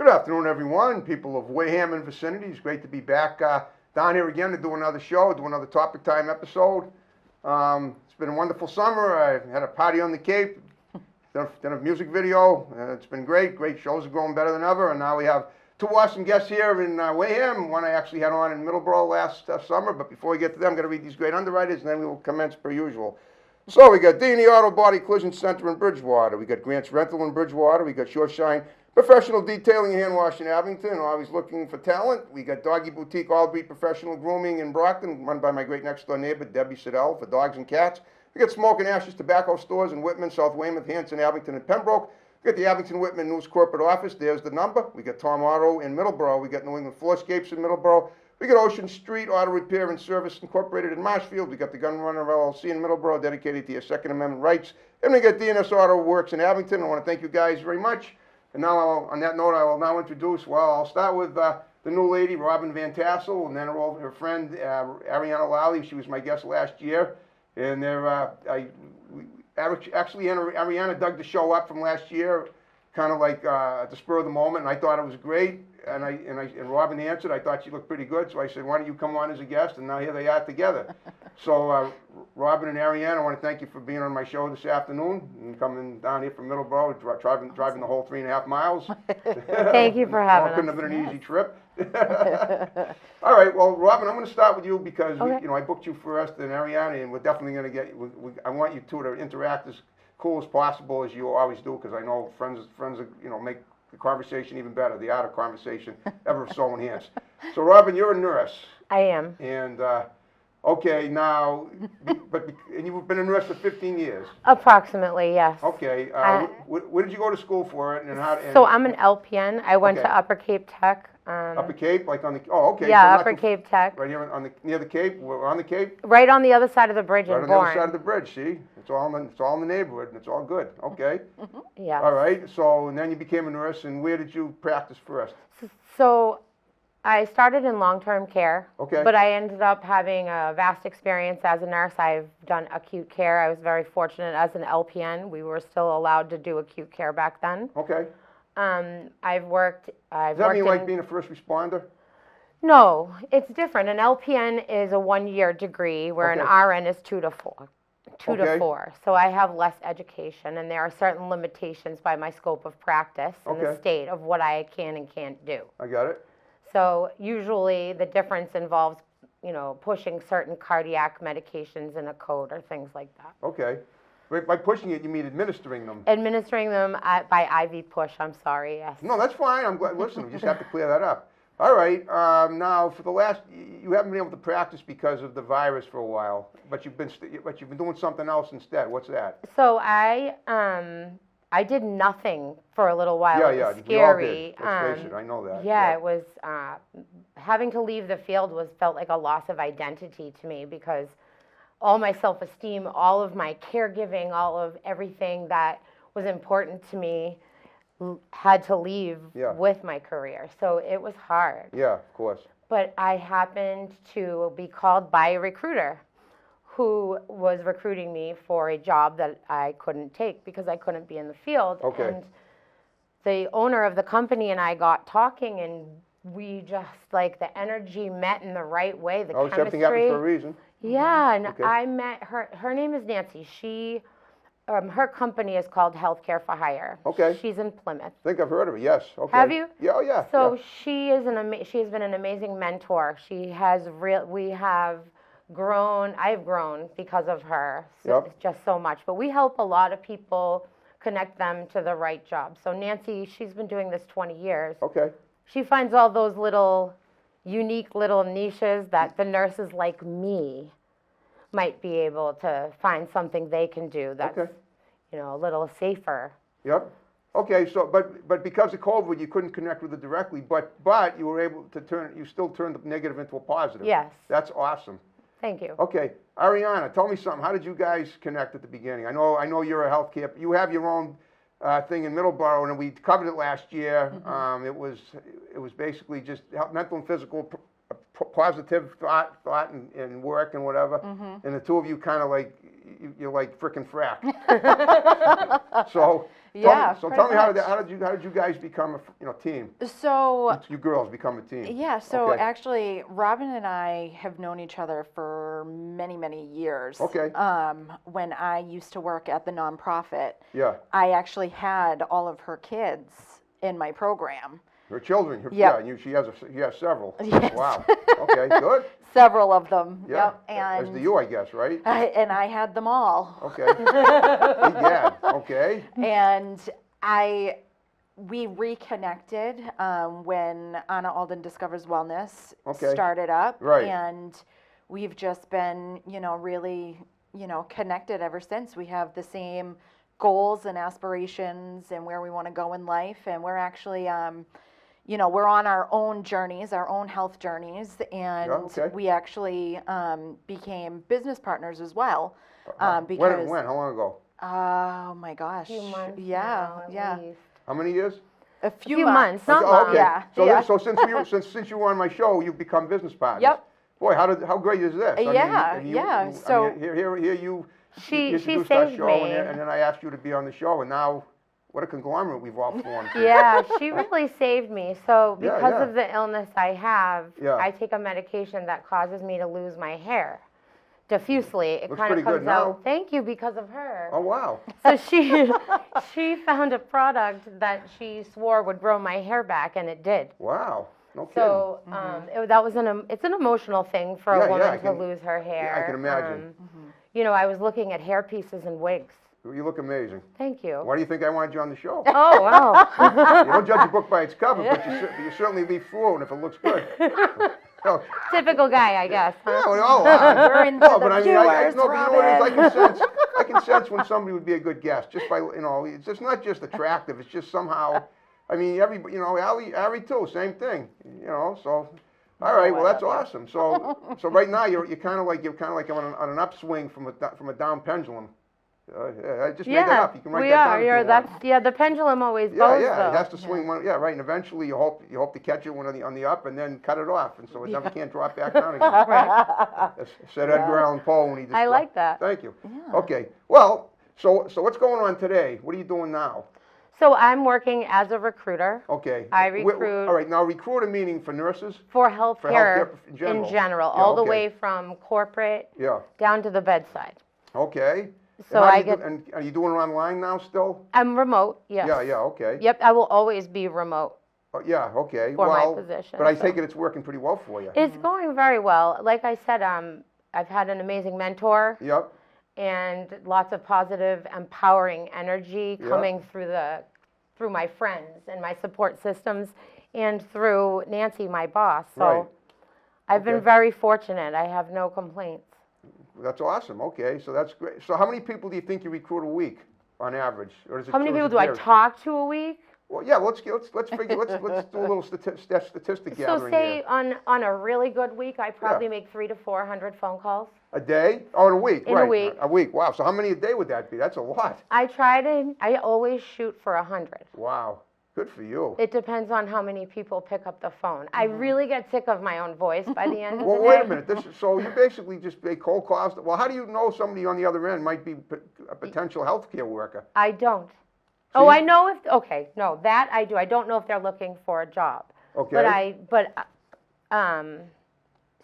Good afternoon, everyone. People of Wareham and vicinity. It's great to be back down here again to do another show, do another Topic Time episode. It's been a wonderful summer. I had a party on the Cape, done a music video. It's been great. Great shows are going better than ever. And now we have two awesome guests here in Wareham. One I actually had on in Middleborough last summer. But before we get to them, I'm going to read these great underwriters, and then we will commence per usual. So we got D&E Auto Body Collision Center in Bridgewater. We got Grant's Rental in Bridgewater. We got Shoreshine Professional Detailing and Hand Wash in Abington, always looking for talent. We got Doggy Boutique All Breed Professional Grooming in Brockton, run by my great next door neighbor, Debbie Siddell, for dogs and cats. We got Smoke and Ashes Tobacco Stores in Whitman, South Weymouth, Hanson, Abington, and Pembroke. We got the Abington Whitman News Corporate Office. There's the number. We got Tom Auto in Middleborough. We got New England Floorscapes in Middleborough. We got Ocean Street Auto Repair and Service Incorporated in Marshfield. We got the Gun Runner LLC in Middleborough, dedicated to your Second Amendment rights. And we got DNS Auto Works in Abington. I want to thank you guys very much. And now, on that note, I will now introduce, I'll start with the new lady, Robyn Van Tassel, and then her friend, Ariana Lally. She was my guest last year. And Ariana dug the show up from last year, kind of like at the spur of the moment, and I thought it was great. And Robyn answered. I thought she looked pretty good, so I said, "Why don't you come on as a guest?" And now here they are together. So, Robyn and Ariana, I want to thank you for being on my show this afternoon and coming down here from Middleborough, driving the whole 3.5 miles. Thank you for having us. Couldn't have been an easy trip. All right, well, Robyn, I'm going to start with you because I booked you first, and Ariana, and we're definitely going to get. I want you two to interact as cool as possible as you always do, because I know friends, make the conversation even better. The art of conversation ever so enhanced. So, Robyn, you're a nurse. I am. And okay, now, and you've been a nurse for 15 years. Approximately, yes. Okay. Where did you go to school for it, and how? So I'm an LPN. I went to Upper Cape Tech. Upper Cape, like on the. Oh, okay. Yeah, so Upper Cape Tech. Right here near the Cape. We're on the Cape. Right on the other side of the bridge right in on Wareham. the other side of the bridge. See, it's all in the neighborhood, and it's all good. Okay. Yeah. All right. So, and then you became a nurse, and where did you practice first? So, I started in long-term care. Okay. But I ended up having a vast experience as a nurse. I've done acute care. I was very fortunate as an LPN. We were still allowed to do acute care back then. Okay. I've worked. Does that mean like being a first responder? No, it's different. An LPN is a 1-year degree, where an RN is 2 to 4. 2 to 4. So I have less education, and there are certain limitations by my scope of practice in the state of what I can and can't do. I got it. So usually the difference involves, pushing certain cardiac medications in a code or things like that. Okay. By pushing it, you mean administering them? Administering them by IV push, I'm sorry, yes. No, that's fine. I'm glad. Listen, we just have to clear that up. All right. Now, for the last, you haven't been able to practice because of the virus for a while, but you've been doing something else instead. What's that? So I did nothing for a little while. Yeah, it was we all scary. did. Let's face it, I know that. Yeah, it was, having to leave the field felt like a loss of identity to me, because all my self-esteem, all of my caregiving, all of everything that was important to me had to leave with my career. So it was hard. Yeah, of course. But I happened to be called by a recruiter who was recruiting me for a job that I couldn't take because I couldn't be in the field. Okay. And the owner of the company and I got talking, and we just, the energy met in the right way, the chemistry. Everything happens for a reason. Yeah, and I met her. Her name is Nancy. She, her company is called Healthcare for Hire. Okay. She's in Plymouth. I think I've heard of her. Yes. Okay. Have you? Yeah. Oh, yeah. So she is she has been an amazing mentor. She has we have grown. I've grown because of her. So just so much. But we help a lot of people connect them to the right job. So Nancy, she's been doing this 20 years. Okay. She finds all those unique little niches that the nurses like me might be able to find something they can do that's, a little safer. Yep. Okay, so, but because of COVID, you couldn't connect with it directly, but you were able to you still turned the negative into a positive. Yes. That's awesome. Thank you. Okay, Ariana, tell me something. How did you guys connect at the beginning? I know you're a healthcare, you have your own thing in Middleborough, and we covered it last year. It was basically just mental and physical positive thought and work and whatever. And the two of you kind of you're like frickin' frack. So Yeah, So pretty tell me how much. did you guys become a team? So You girls become a team. yeah, so Okay. actually, Robyn and I have known each other for many, many years. Okay. When I used to work at the nonprofit, Yeah. I actually had all of her kids in my program. Her children. Yep. Yeah. And she has several. Yes. Wow. Okay. Good. Several of them. Yeah. Yep. And As do you, I guess, right? I had them all. Okay. Yeah. Okay. And we reconnected when Anna Alden Discovers Wellness Okay. started up. Right. And we've just been, really, connected ever since. We have the same goals and aspirations and where we want to go in life. And we're actually, we're on our own journeys, our own health journeys. And okay. we actually became business partners as well. Because When? How long ago? oh my gosh. A few months Yeah, now, at yeah. least. How many years? A A few few months, not Oh, long. okay. Yeah, So, yeah. so since you were on my show, you've become business partners. Yep. Boy, how great is this? Yeah, yeah. So- here you She introduced our saved show, me. and then I asked you to be on the show, and now what a conglomerate we've all formed. Yeah, she really saved me. So Yeah, because yeah. of the illness I have, Yeah. I take a medication that causes me to lose my hair diffusely. It Looks kind pretty of good comes now. out. Thank you, because of her. Oh wow. So she found a product that she swore would grow my hair back, and it did. Wow. No kidding. So it's an emotional thing for Yeah, a yeah, woman I to can- lose her hair. I can imagine. I was looking at hair pieces and wigs. You look amazing. Thank you. Why do you think I wanted you on the show? Oh wow. You don't judge a book by its cover, but you certainly leave through it if it looks good. Oh, Typical guy, I guess. yeah, Huh? we all are. We're in No, for but the I mean, viewers, no, but you know what it is? Robyn. I can sense when somebody would be a good guest just by, it's just not just attractive. It's just somehow, I mean, Ari too, same thing. So, all right, well that's awesome. So right now you're kind of like on an upswing from a down pendulum. I just made that Yeah, up. You can write we that down are. if you want. Yeah, the pendulum always Yeah, goes yeah, though. it has to swing one. Yeah, right. And eventually you hope to catch it on the up and then cut it off, and so it never can't drop back down again. Right. As said Edgar Allan Poe when he I like that. Thank you. Okay. Well, so what's going on today? What are you doing now? So I'm working as a recruiter Okay. I recruit- All right. Now, recruiter meaning for nurses? for healthcare healthcare in in general. general, Yeah, all the okay. way from corporate Yeah. down to the bedside. Okay. So and are you doing it online now still? I'm remote. Yes. Yeah. Yeah. Okay. Yep, I will always be remote. Yeah. Okay. For my well, position, but I so. take it it's working pretty well for you. It's going very well. Like I said, I've had an amazing mentor Yep. and lots of positive, empowering energy Yeah. coming through my friends and my support systems, and through Nancy, my boss. So Right. I've been Okay. very fortunate. I have no complaints. That's awesome. Okay, so that's great. So how many people do you think you recruit a week on average, or is it? How many or is people it do I vary? talk to a week? Well, yeah. Let's figure. Let's do a little statistic So gathering say here. on a really good week, I probably make 300 to 400 phone calls. A day? Oh, in a week. In a right. week. A week. Wow. So how many a day would that be? That's a lot. I always shoot for 100. Wow. Good for you. It depends on how many people pick up the phone. I really get sick of my own voice by the end of Well, the day. wait a minute. So you basically just make cold calls. Well, how do you know somebody on the other end might be a potential healthcare worker? I don't. Oh, See? I know if, okay, no, that I do. I don't know if they're looking for a job. Okay.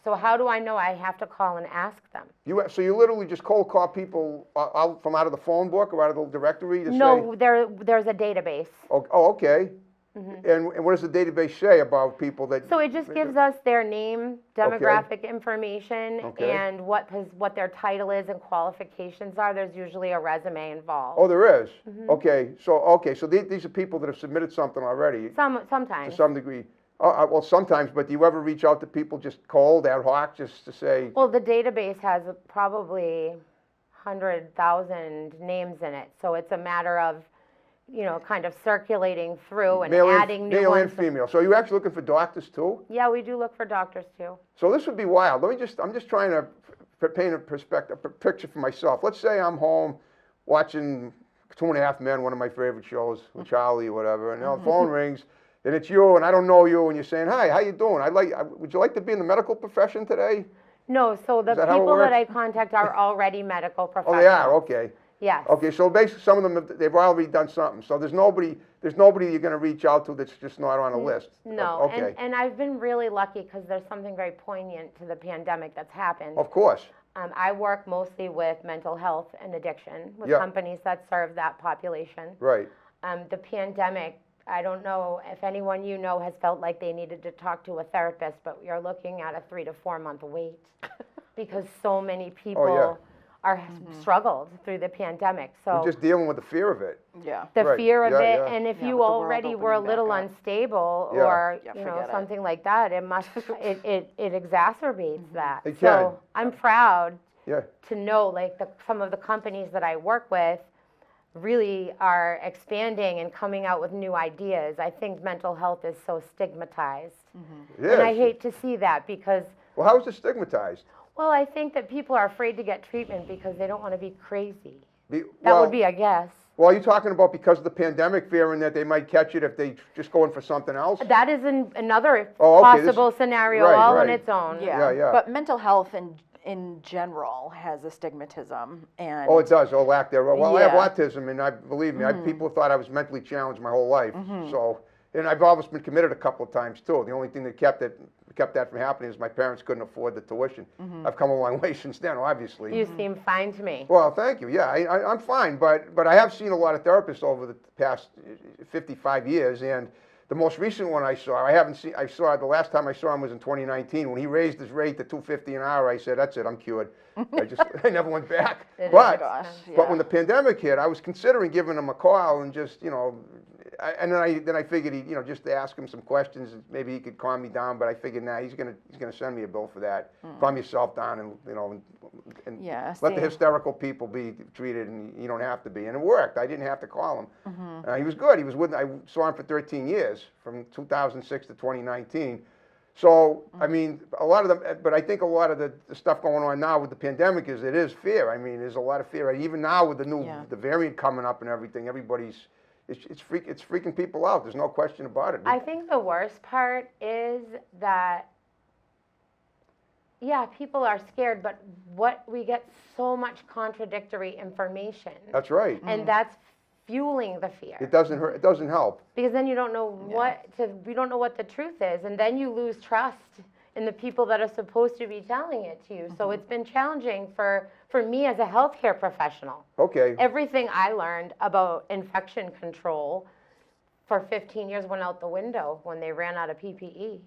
So how do I know? I have to call and ask them. So you literally just cold call people out of the phone book or out of the directory to say. No, there's a database. Oh, okay. And what does the database say about people that? So it just gives us their name, demographic information, Okay. and what their title is and qualifications are. There's usually a resume involved. Oh, there is. Okay. So these are people that have submitted something already Sometimes. to some degree. Well, sometimes. But do you ever reach out to people just cold ad hoc, just to say? Well, the database has probably 100,000 names in it, so it's a matter of, kind of circulating through and adding new male ones. and female. So you're actually looking for doctors too? Yeah, we do look for doctors too. So this would be wild. I'm just trying to paint a picture for myself. Let's say I'm home watching 2.5 Men, one of my favorite shows with Charlie or whatever, and the phone rings, and it's you, and I don't know you, and you're saying, "Hi, how you doing? Would you like to be in the medical profession today?" No, so the Is that how it people that works? I contact are already medical Oh, professionals. they are. Okay. Yes. Okay, so basically some of them, they've already done something. So there's nobody you're gonna reach out to that's just not on a list. No, Okay, and I've been really lucky because there's something very poignant to the pandemic that's happened. of course. I work mostly with mental health and addiction with Yeah. companies that serve that population. Right. The pandemic, I don't know if anyone you know has felt like they needed to talk to a therapist, but you're looking at a 3 to 4 month wait because so many people are struggled through the pandemic. So We're just dealing with the fear of it. Yeah. the Right. fear of Yeah, it, yeah. and if Yeah, you with the world already were a opening little back up. unstable Yeah. or Yeah, you know forget it. something like that, it must it exacerbates that. It So can. I'm proud Yeah. to know like some of the companies that I work with really are expanding and coming out with new ideas. I think mental health is so stigmatized. It And I is. hate to see that because, Well, how is it stigmatized? well, I think that people are afraid to get treatment because they don't want to be crazy. That Well, would be a guess. Well, are you talking about because of the pandemic, fearing that they might catch it if they just go in for something else? That is another Oh, okay, this- possible scenario right, all on right. its own. Yeah. Yeah. But mental health in general has a stigmatism, and Oh, it does. Oh, lack thereof. Well, I have Yeah. autism, and believe me, people thought I was mentally challenged my whole life. So, and I've almost been committed a couple of times too. The only thing that kept that from happening is my parents couldn't afford the tuition. I've come a long way since then, obviously. You seem fine to me. Well, thank you. Yeah, I'm fine, but I have seen a lot of therapists over the past 55 years, and the most recent one I saw, the last time I saw him was in 2019 when he raised his rate to $250 an hour. I said, "That's it, I'm cured." I never went back. It is. But Gosh, but yeah. when the pandemic hit, I was considering giving him a call and just and then I figured just to ask him some questions, maybe he could calm me down. But I figured, nah, he's gonna send me a bill for that. Calm yourself down and Yeah, let the see. hysterical people be treated, and you don't have to be. And it worked. I didn't have to call him. He was good. He was I saw him for 13 years, from 2006 to 2019. So, I mean, but I think a lot of the stuff going on now with the pandemic it is fear. I mean, there's a lot of fear. Even now with the variant coming up and everything, it's freaking people out. There's no question about it. I think the worst part is that, yeah, people are scared, but we get so much contradictory information. That's right. And that's fueling the fear. It doesn't hurt. It doesn't help. Because then you don't know we don't know what the truth is, and then you lose trust in the people that are supposed to be telling it to you. So it's been challenging for me as a healthcare professional. Okay. Everything I learned about infection control for 15 years went out the window when they ran out of PPE.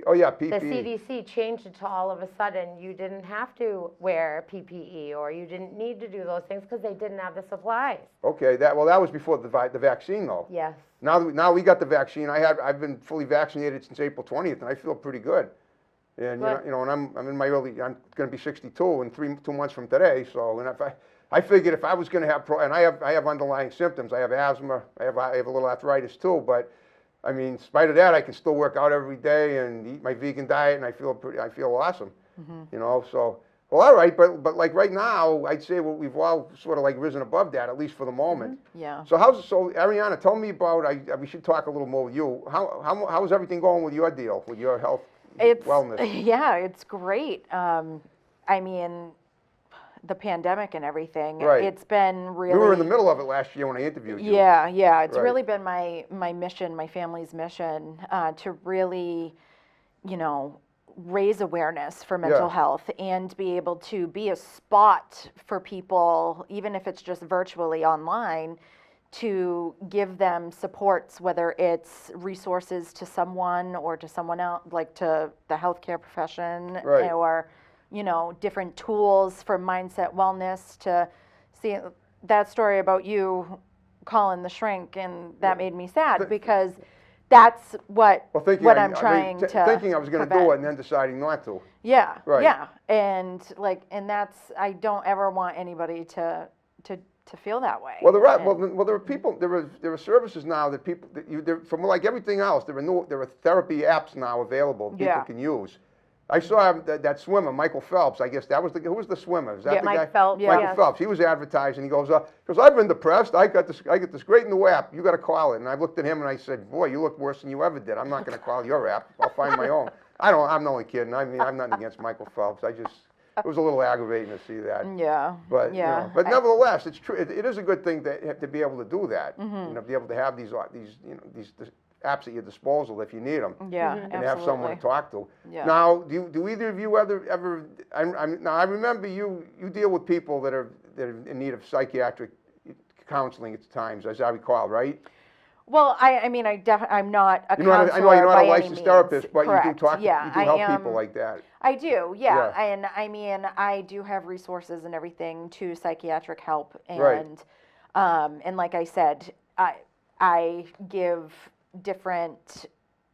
Oh yeah, The PPE. CDC changed it to all of a sudden you didn't have to wear PPE or you didn't need to do those things because they didn't have the supplies. Okay. That was before the vaccine though. Yes. Now we got the vaccine. I've been fully vaccinated since April 20th, and I feel pretty good. And Good. and I'm in my I'm going to be 62 in 2 months from today. So, and I figured if I was going to have and I have underlying symptoms. I have asthma. I have a little arthritis too. But I mean, in spite of that, I can still work out every day and eat my vegan diet, and I feel awesome. So. Well, all right, but like right now, I'd say we've all sort of like risen above that, at least for the moment. Yeah. So Ariana, tell me about. We should talk a little more with you. How's everything going with your deal, with your health, wellness? Yeah, it's great. I mean, the pandemic and everything. Right. It's been really. We were in the middle of it last year when I interviewed you. Yeah, yeah. It's Right. really been my mission, my family's mission, to really, raise awareness for mental Yeah. health and be able to be a spot for people, even if it's just virtually online, to give them supports, whether it's resources to someone or to someone else, like to the healthcare profession, Right. or, different tools for mindset wellness. To see that story about you calling the shrink, and that made me sad because that's what I'm trying to thinking I was going to do prevent. it and then deciding not to. Yeah, Right. yeah, and that's, I don't ever want anybody to feel that way. Well, there And- are people. There are services now that people from like everything else. There are therapy apps now available that people Yeah. can use. I saw that swimmer, Michael Phelps. I guess who was the swimmer? Is that Yeah, the Mike guy? Phelps, Yeah. Michael yes. Phelps. He was advertising. He goes, I've been depressed. I get this great new app. You got to call it. And I looked at him and I said, boy, you look worse than you ever did. I'm not going to call your app. I'll find my own. I'm only kidding. I mean, I'm nothing against Michael Phelps. it was a little aggravating to see that. Yeah. But yeah. but nevertheless, it's true. It is a good thing to be able to do that. Be able to have these apps at your disposal if you need them, Yeah, and have someone to talk to. Yeah. Now, do either of you ever? Now I remember you deal with people that are in need of psychiatric counseling at times, as I recall, right? Well, I'm not a I know counselor you're not by a any licensed means. therapist, but Correct. you do talk. Yeah, you do help people like that. I do, yeah. Yeah. And I do have resources and everything to psychiatric help, and Right. and like I said, I give different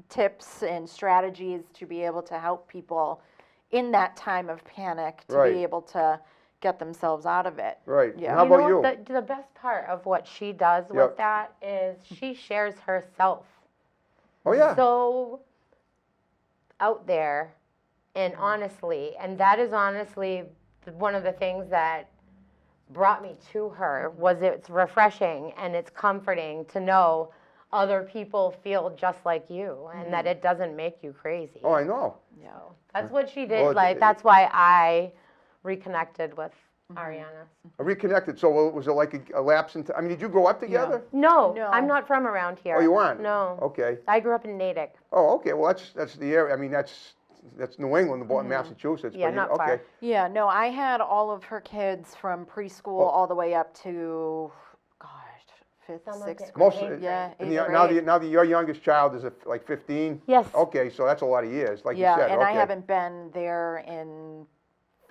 tips and strategies to be able to help people in that time of panic to Right. be able to get themselves out of it. Right. Yeah. How You know about you? what, the best part of what she does Yep. with that is she shares herself Oh yeah. so out there and honestly, and that is honestly one of the things that brought me to her. Was it's refreshing and it's comforting to know other people feel just like you and that it doesn't make you crazy. Oh, I know. So that's what she did. Well, That's why I reconnected with Ariana. Reconnected. So was it like a lapse in time? I mean, did you grow up together? No, No. I'm not from around here. Oh, you aren't? No. Okay. I grew up in Natick. Oh, okay. Well, that's the area. I mean, that's New England, Massachusetts. Yeah, but not okay. far. Yeah, no, I had all of her kids from preschool all the way up to, gosh, fifth, Some of sixth it- grade. Most of it- Yeah, And eighth now, grade. your youngest child is like 15. Yes. Okay, so that's a lot of years, like Yeah, you said. and okay. I haven't been there in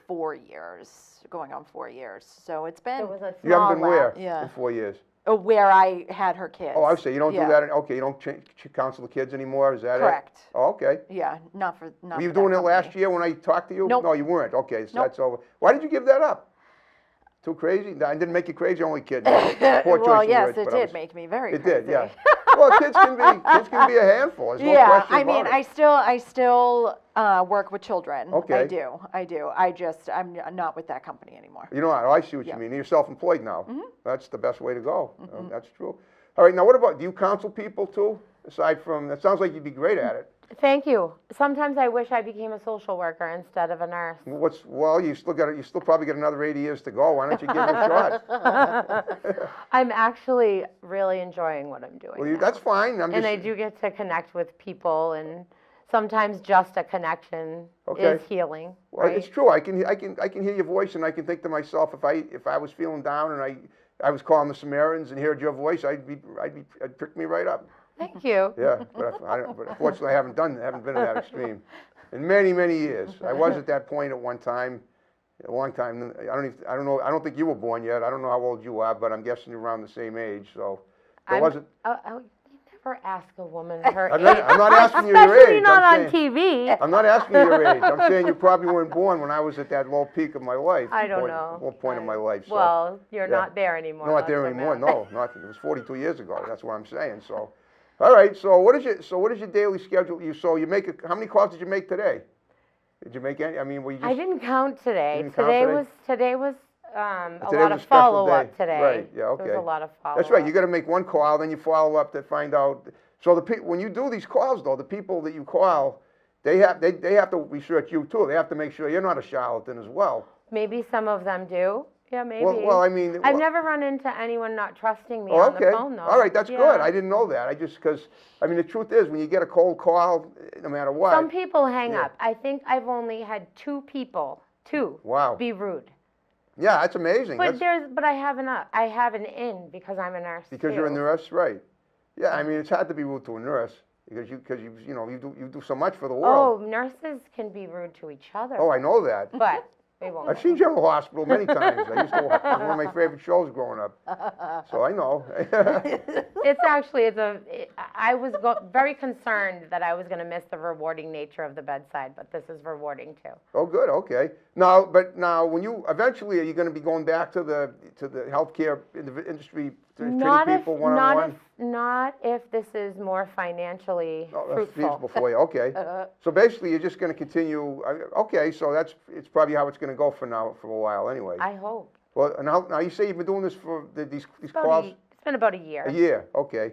4 years, going on 4 years. So it's been It was a You haven't small been where lapse. Yeah. in 4 years? Where I had her kids. Oh, I see. You don't Yeah. do that. Okay, you don't counsel the kids anymore. Is that Correct. it? Oh, okay. Yeah, not for Were you doing it last year when I talked to you? Nope. No, you weren't. Okay, so Nope. that's over. Why did you give that up? Too crazy? I didn't make you crazy. Only kidding. Poor choice Well, of yes, words, it but I did was- make me very It crazy. did, yeah. Well, kids can be a handful. There's no Yeah, question I mean, about I it. still work with children. Okay. I do. I'm not with that company anymore. You know, I see what Yeah. you mean. You're self-employed now. That's the best way to go. That's true. All right, now what about, do you counsel people too? Aside from, that sounds like you'd be great at it. Thank you. Sometimes I wish I became a social worker instead of a nurse. Well, you still probably got another 80 years to go. Why don't you give it a shot? I'm actually really enjoying what I'm doing. Well, now. that's fine. And I do get to connect with people, and sometimes just a connection Okay. is healing. Well, right? it's true. I can hear your voice, and I can think to myself, if I was feeling down and I was calling the Samaritans and heard your voice, I'd pick me right up. Thank you. Yeah, but unfortunately, I haven't been to that extreme in many, many years. I was at that point at one time, a long time. I don't know. I don't think you were born yet. I don't know how old you are, but I'm guessing you're around the same age. So there wasn't. You never ask a woman her I'm age. not asking you your Especially age. not I'm on saying, TV. I'm not asking you your age. I'm saying you probably weren't born when I was at that low peak of my life. I don't know. Low point of my life. So. Well, you're yeah. not there anymore. Not there let's anymore. admit. No, not. It was 42 years ago. That's what I'm saying. So, all right. So what is your daily schedule? How many calls did you make today? Did you make any? I mean, were you just? I didn't count today. You didn't count Today was a Today lot was a of special follow-up day. today. Right, yeah, okay. There was a lot of follow-up. That's right. You got to make one call, then you follow up to find out. So when you do these calls, though, the people that you call, they have to research you too. They have to make sure you're not a charlatan as well. Maybe some of them do. Yeah, maybe. Well, I mean, I've never run into anyone not trusting me Oh, on okay. the phone, though. All right, that's Yeah. good. I didn't know that. Because I mean, the truth is, when you get a cold call, no matter what. Some people hang Yeah. up. I think I've only had two people, Wow. be rude. Yeah, that's amazing. But I have an in because I'm a nurse. Because too. you're a nurse, right? Yeah, I mean, it's hard to be rude to a nurse because you do so much for the world. Oh, nurses can be rude to each other. Oh, I know that. But we won't. I've seen General Hospital many times. It was one of my favorite shows growing up. So I know. I was very concerned that I was going to miss the rewarding nature of the bedside, but this is rewarding too. Oh, good. Okay. Now, when you eventually are you going to be going back to the healthcare industry to treating people one-on-one? Not if this is more financially Oh, that's fruitful. feasible for you. Okay. So basically, you're just going to continue. Okay. So it's probably how it's going to go for a while anyway. I hope. Well, now you say you've been doing this for these About calls. It's been about a year. A year, okay.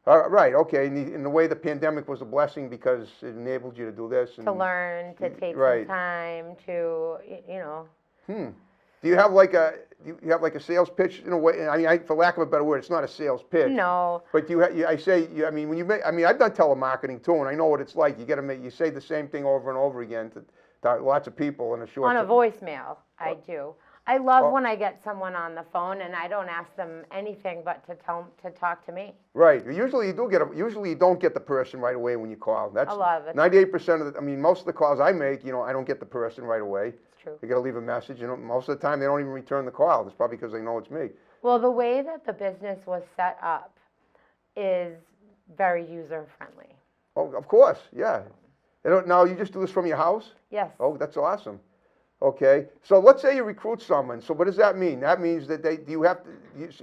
Right, okay, in the way the pandemic was a blessing because it enabled you to do this. And, to learn, to take right. some time, to, you know. Do you have like a sales pitch in a way? I mean, for lack of a better word, it's not a sales pitch. No. But I mean, when you make, I mean, I've done telemarketing too, and I know what it's like. You got to you say the same thing over and over again to lots of people in a short On a time. voicemail, I do. I love Oh. when I get someone on the phone and I don't ask them anything but to talk to me. Right. Usually you don't get the person right away when you call. That's A lot of the 98% of the, I mean, most of the calls I make, I don't get the person right away. It's true. You got to leave a message, and most of the time they don't even return the call. It's probably because they know it's me. Well, the way that the business was set up is very user friendly. Oh, of course, yeah. Now you just do this from your house? Yes. Oh, that's awesome. Okay, so let's say you recruit someone. So what does that mean? That means that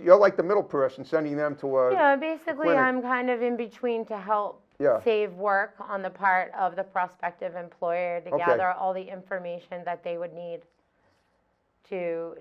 you're like the middle person sending them to a. Yeah, basically clinic. I'm kind of in between to help Yeah. save work on the part of the prospective employer to Okay. gather all the information that they would need to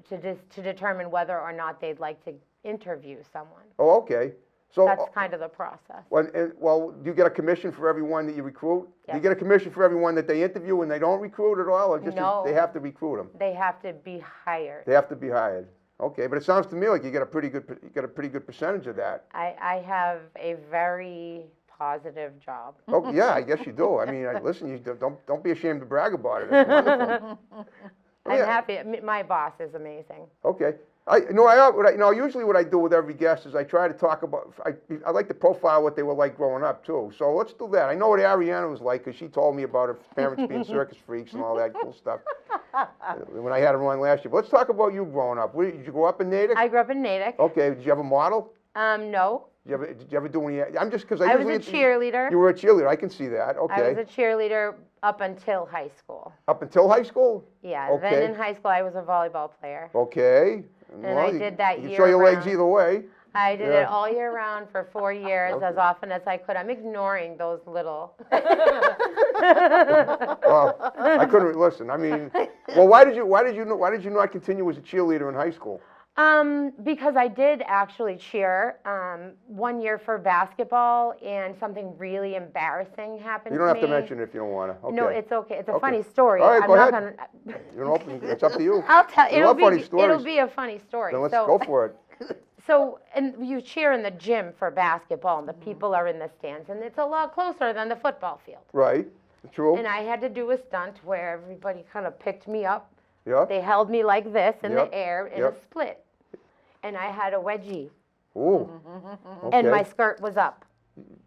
determine whether or not they'd like to interview someone. Oh, okay. So. That's kind of the process. Well, do you get a commission for everyone that you recruit? Do you Yes. get a commission for everyone that they interview and they don't recruit at all, or just No. they have to recruit them? They have to be hired. They have to be hired. Okay, but it sounds to me like you get a pretty good percentage of that. I have a very positive job. Oh yeah, I guess you do. I mean, listen, you don't be ashamed to brag about it. It's wonderful. Oh, I'm yeah. happy. My boss is amazing. Okay. Usually what I do with every guest is I try to talk about, I like to profile what they were like growing up too. So let's do that. I know what Ariana was like because she told me about her parents being circus freaks and all that cool stuff when I had her on last year. But let's talk about you growing up. Did you grow up in Natick? I grew up in Natick. Okay. Did you have a model? No. Did you ever do any? I'm just because I was a cheerleader. You were a cheerleader. I can see that. Okay. I was a cheerleader up until high school. Up until high school? Yeah. Okay. Then in high school, I was a volleyball player. Okay. And I did that you year show your legs round. either way. I did Yeah. it all year round for 4 years, Okay. as often as I could. I'm ignoring those little. Well, I couldn't listen. I mean, well, why did you not continue as a cheerleader in high school? Because I did actually cheer 1 year for basketball, and something really embarrassing happened You to don't me. have to mention it if you don't want to. Okay. No, it's okay. It's a Okay. funny story. All right, I'm go not ahead. gonna. You know, it's up to you. I'll tell. You It'll love funny be. stories. It'll be a funny story. Then let's so, go for it. So, and you cheer in the gym for basketball, and the people are in the stands, and it's a lot closer than the football field. Right. True. And I had to do a stunt where everybody kind of picked me up. Yeah. They held me like this in Yep. the air in Yep. a split. And I had a wedgie. Ooh. Okay. And my skirt was up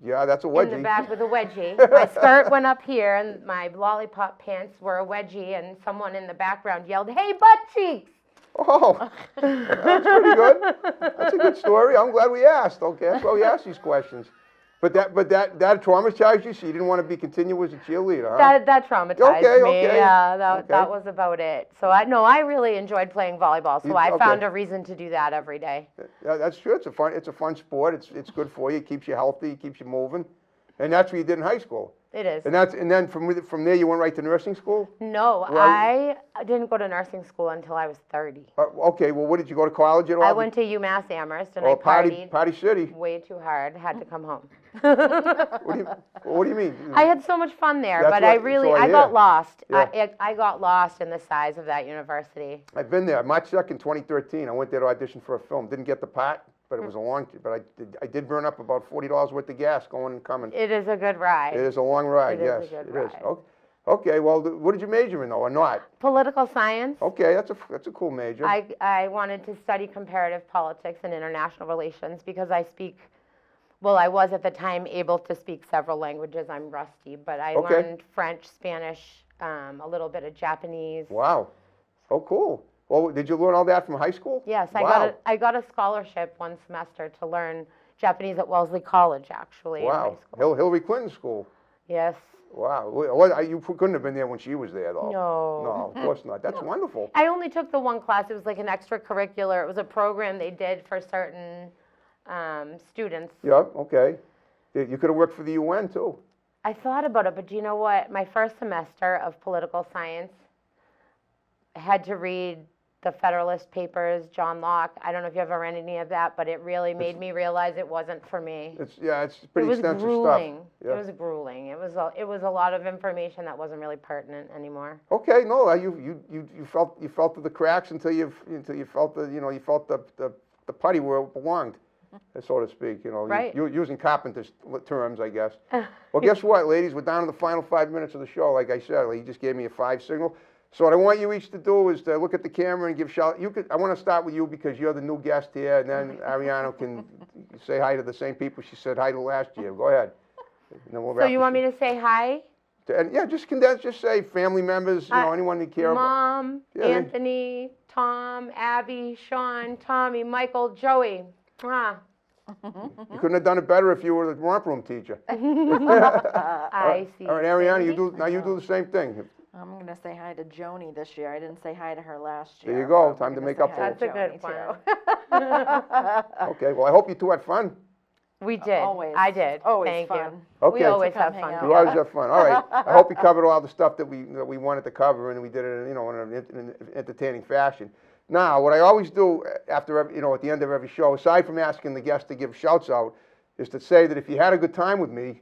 Yeah, that's a in wedgie. the back with a wedgie. My skirt went up here, and my lollipop pants were a wedgie, and someone in the background yelled, "Hey, butt cheeks!" Oh, that's pretty good. That's a good story. I'm glad we asked. Okay, that's why we ask these questions. But that traumatized you, so you didn't want to continue as a cheerleader, huh? That traumatized Okay, me. okay, Yeah, okay. that was about it. So I really enjoyed playing volleyball. So I Okay. found a reason to do that every day. Yeah, that's true. It's a fun sport. It's good for you. It keeps you healthy. It keeps you moving. And that's what you did in high school. It is. And then from there you went right to nursing school. No, Right. I didn't go to nursing school until I was 30. Okay. Well, what did you go to college at all? I went to UMass Amherst and Oh, I partied Party City. way too hard. Had to come home. What do you mean? I had so much fun there, That's but what- I really so I I got hear. lost. Yeah. I got lost in the size of that university. I've been there. March 2nd, 2013. I went there to audition for a film. Didn't get the part, but it was a long. But I did burn up about $40 worth of gas going and coming. It is a good ride. It is a long ride. It is Yes, a good it is. ride. Okay. Well, what did you major in though, or not? Political science. Okay, that's a cool major. I wanted to study comparative politics and international relations because I was at the time able to speak several languages. I'm rusty, but I Okay. learned French, Spanish, a little bit of Japanese. Wow. Oh, cool. Well, did you learn all that from high school? Yes, Wow. I got a scholarship one semester to learn Japanese at Wellesley College, actually, in high Wow. school. Hillary Clinton School. Yes. Wow. Well, you couldn't have been there when she was there, though. No. No, of course not. That's wonderful. I only took the one class. It was like an extracurricular. It was a program they did for certain students. Yeah. Okay. You could have worked for the UN too. I thought about it, but do you know what? My first semester of political science, I had to read the Federalist Papers, John Locke. I don't know if you ever read any of that, but it really made me realize it wasn't for me. It's It pretty was extensive grueling. stuff. Yeah. It was grueling. It was a lot of information that wasn't really pertinent anymore. Okay, no, you felt to the cracks until you felt the putty where it belonged, so to speak. Right. You're using carpenter's terms, I guess. Well, guess what, ladies? We're down to the final 5 minutes of the show. Like I said, you just gave me a 5 signal. So what I want you each to do is to look at the camera and give shout. I want to start with you because you're the new guest here, and then Ariana can say hi to the same people she said hi to last year. Go ahead. And then we'll So you want me to say hi? And yeah, just condense. Just say family members. Anyone you care about. Mom, Yeah, Anthony, Tom, Abby, Sean, Tommy, Michael, Joey. Mwah. You couldn't have done it better if you were the romp room teacher. I see. All right, Ariana, you Sandy. do the same thing. I'm going to say hi to Joni this year. I didn't say hi to her last year. There you go. but Time we're to gonna make say up for hi it. to That's a good Joni, too. Okay, well, I hope you two had fun. We did. Always. I did. Always Thank fun. you. Okay. We always To come have hang fun. out. You always have fun. All right. I hope you covered all the stuff that we wanted to cover, and we did it, in an entertaining fashion. Now, what I always do after every, at the end of every show, aside from asking the guests to give shouts out, is to say that if you had a good time with me,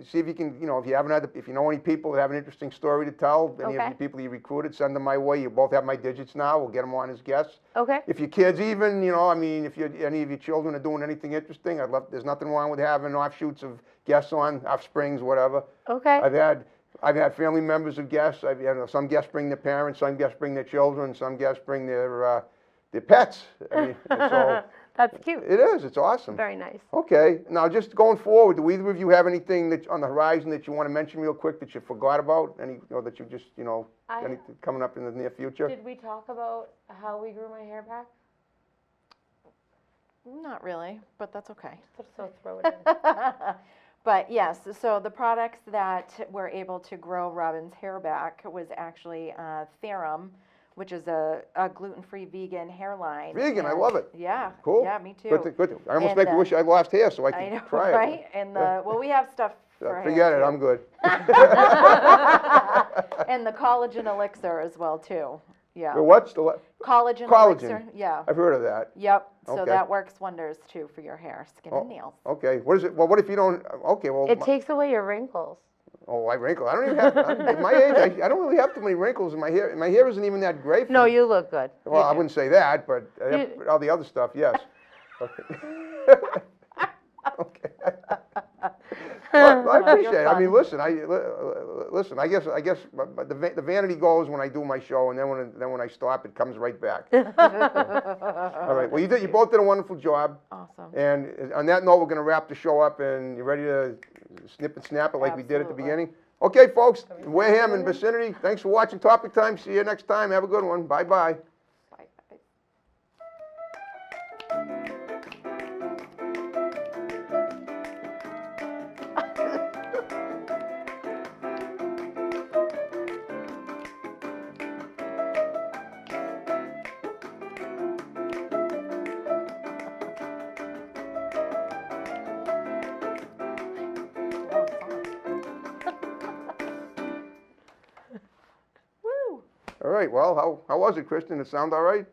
see if you can, if you know any people that have an interesting story to tell, any of Okay. the people you recruited, send them my way. You both have my digits now. We'll get them on as guests. Okay. If your kids even, if any of your children are doing anything interesting, there's nothing wrong with having offshoots of guests on, offsprings, whatever. Okay. I've had family members of guests. Some guests bring their parents, some guests bring their children, some guests bring their pets. So That's cute. it is. It's awesome. Very nice. Okay. Now, just going forward, do either of you have anything that on the horizon that you want to mention real quick that you forgot about? Any, that you just, anything coming up in the near future? Did we talk about how we grew my hair back? Not really, but that's okay. So throw it in. But yes, so the products that were able to grow Robyn's hair back was actually Therum, which is a gluten-free vegan hairline. Vegan, I And- love it. Yeah. Cool. Yeah, me too. Good. I almost And, make me wish I lost hair so I I could know, try right? it. And well, we have stuff for hair, Forget it. too. I'm good. And the collagen elixir as well too. Yeah. The what's the Collagen Collagen. elixir. Yeah. I've heard of that. Yep. So Okay. that works wonders too for your hair, skin, Oh. and nails. Okay. What is it? Well, what if you don't? Okay. Well. It takes away your wrinkles. I wrinkle. I don't even have. At my age, I don't really have too many wrinkles in my hair. My hair isn't even that gray. No, you look good. Well, You I do. wouldn't say that, but all the other stuff, yes. Okay. Okay. Well, I appreciate it. I mean, listen. Listen. I guess the vanity goes when I do my show, and then when I stop, it comes right back. All right. Well, you both did a wonderful job. Awesome. And on that note, we're going to wrap the show up, and you ready to snip and snap it like we did at the Absolutely. beginning? Okay, folks, Wareham and vicinity, thanks for watching Topic Time. See you next time. Have a good one. Bye-bye. Bye. Woo! All right, well, how was it, Kristen? It sound all right?